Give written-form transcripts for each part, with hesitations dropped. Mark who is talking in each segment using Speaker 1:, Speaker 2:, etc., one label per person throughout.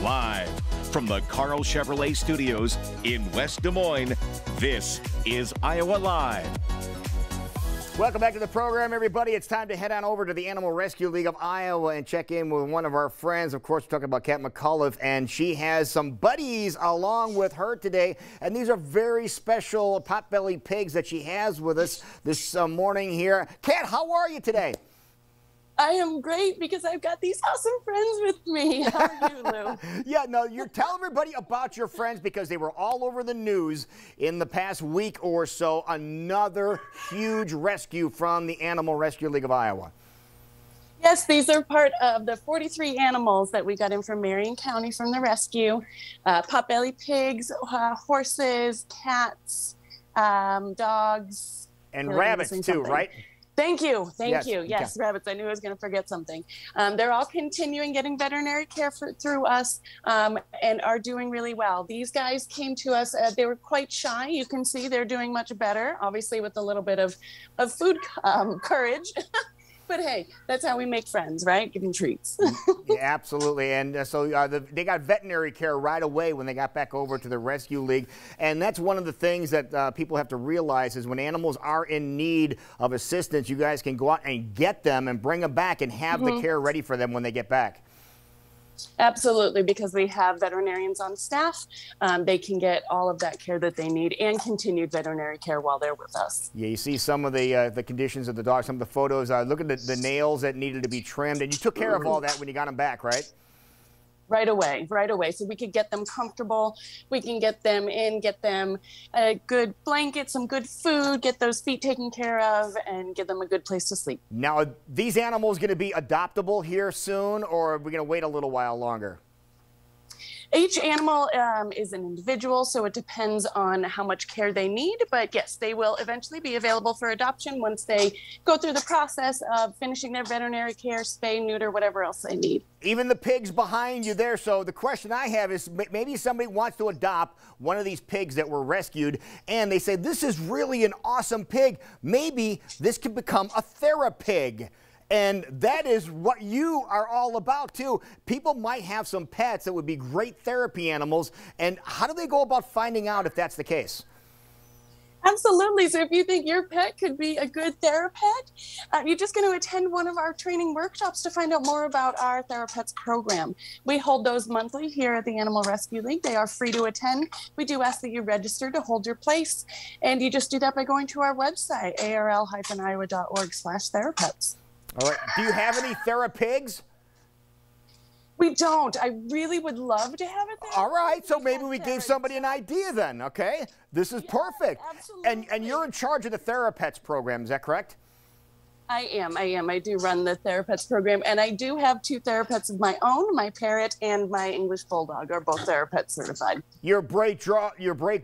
Speaker 1: Live from the Carl Chevrolet Studios in West Des Moines, this is Iowa Live.
Speaker 2: Welcome back to the program, everybody. It's time to head on over to the Animal Rescue League of Iowa and check in with one of our friends. Of course, we're talking about Kat McAuliffe, and she has some buddies along with her today. And these are very special potbelly pigs that she has with us this morning here. Kat, how are you today?
Speaker 3: I am great because I've got these awesome friends with me. How are you, Lou?
Speaker 2: Yeah, no, you're telling everybody about your friends because they were all over the news in the past week or so. Another huge rescue from the Animal Rescue League of Iowa.
Speaker 3: Yes, these are part of the 43 animals that we got in from Marion County from the rescue. Potbelly pigs, horses, cats, dogs.
Speaker 2: And rabbits too, right?
Speaker 3: Thank you. Thank you. Yes,
Speaker 2: okay.
Speaker 3: Rabbits. I knew I was going to forget something. They're all continuing getting veterinary care through us and are doing really well. These guys came to us. They were quite shy. You can see they're doing much better, obviously with a little bit of food courage. But hey, that's how we make friends, right? Giving treats.
Speaker 2: Yeah, absolutely. And so they got veterinary care right away when they got back over to the Rescue League. And that's one of the things that people have to realize is when animals are in need of assistance, you guys can go out and get them and bring them back and have the care ready for them when they get back.
Speaker 3: Absolutely, because we have veterinarians on staff. They can get all of that care that they need and continued veterinary care while they're with us. Yeah,
Speaker 2: you see some of the conditions of the dog, some of the photos. Look at the nails that needed to be trimmed, and you took care of all that when you got them back, right?
Speaker 3: Right away. So we could get them comfortable. We can get them in, get them a good blanket, some good food, get those feet taken care of, and give them a good place to sleep.
Speaker 2: Now, are these animals going to be adoptable here soon, or are we going to wait a little while longer?
Speaker 3: Each animal is an individual, so it depends on how much care they need. But yes, they will eventually be available for adoption once they go through the process of finishing their veterinary care, spay, neuter, whatever else they need.
Speaker 2: Even the pigs behind you there. So the question I have is maybe somebody wants to adopt one of these pigs that were rescued, and they say, this is really an awesome pig. Maybe this could become a TheraPig. And that is what you are all about, too. People might have some pets that would be great therapy animals. And how do they go about finding out if that's the case?
Speaker 3: Absolutely. So if you think your pet could be a good TheraPet, you're just going to attend one of our training workshops to find out more about our TheraPets program. We hold those monthly here at the Animal Rescue League. They are free to attend. We do ask that you register to hold your place. And you just do that by going to our website, arl-iowa.org/TheraPets.
Speaker 2: All right. Do you have any TheraPigs?
Speaker 3: We don't. I really would love to have it there.
Speaker 2: All right. So maybe we gave somebody an idea then, okay? This is perfect.
Speaker 3: Absolutely.
Speaker 2: And you're in charge of the TheraPets program, is that correct?
Speaker 3: I am. I do run the TheraPets program, and I do have 2 TheraPets of my own. My parrot and my English Bulldog are both TheraPet certified.
Speaker 2: Your break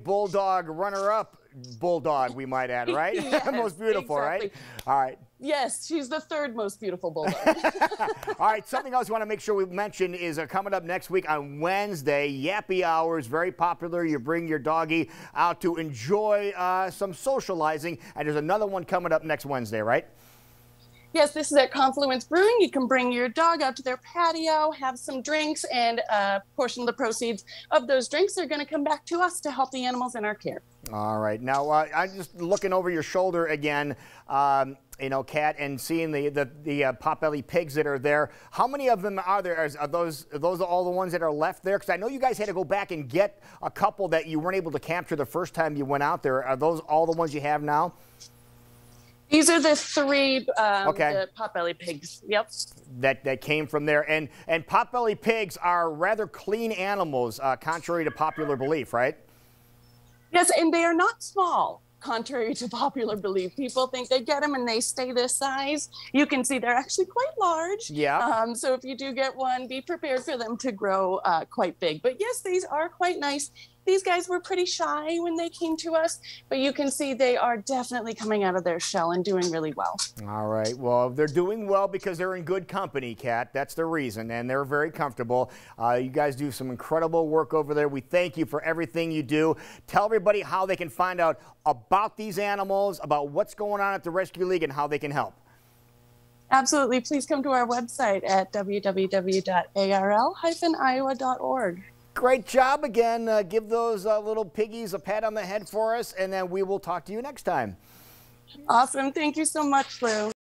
Speaker 2: Bulldog runner-up Bulldog, we might add, right?
Speaker 3: Yes,
Speaker 2: most beautiful,
Speaker 3: exactly.
Speaker 2: right? All right.
Speaker 3: Yes, she's the 3rd most beautiful Bulldog.
Speaker 2: All right, something else I want to make sure we mention is coming up next week on Wednesday, Yappy Hour is very popular. You bring your doggy out to enjoy some socializing, and there's another one coming up next Wednesday, right?
Speaker 3: Yes, this is at Confluence Brewing. You can bring your dog out to their patio, have some drinks, and a portion of the proceeds of those drinks are going to come back to us to help the animals in our care.
Speaker 2: All right. Now, I'm just looking over your shoulder again, you know, Kat, and seeing the potbelly pigs that are there. How many of them are there? Are those all the ones that are left there? Because I know you guys had to go back and get a couple that you weren't able to capture the first time you went out there. Are those all the ones you have now?
Speaker 3: These are the 3 the potbelly pigs. Yep.
Speaker 2: That came from there. And potbelly pigs are rather clean animals, contrary to popular belief, right?
Speaker 3: Yes, and they are not small, contrary to popular belief. People think they get them and they stay this size. You can see they're actually quite large.
Speaker 2: Yeah.
Speaker 3: So if you do get one, be prepared for them to grow quite big. But yes, these are quite nice. These guys were pretty shy when they came to us, but you can see they are definitely coming out of their shell and doing really well.
Speaker 2: All right. Well, they're doing well because they're in good company, Kat. That's the reason, and they're very comfortable. You guys do some incredible work over there. We thank you for everything you do. Tell everybody how they can find out about these animals, about what's going on at the Rescue League, and how they can help.
Speaker 3: Absolutely. Please come to our website at www.arl-iowa.org.
Speaker 2: Great job again. Give those little piggies a pat on the head for us, and then we will talk to you next time.
Speaker 3: Awesome. Thank you so much, Lou.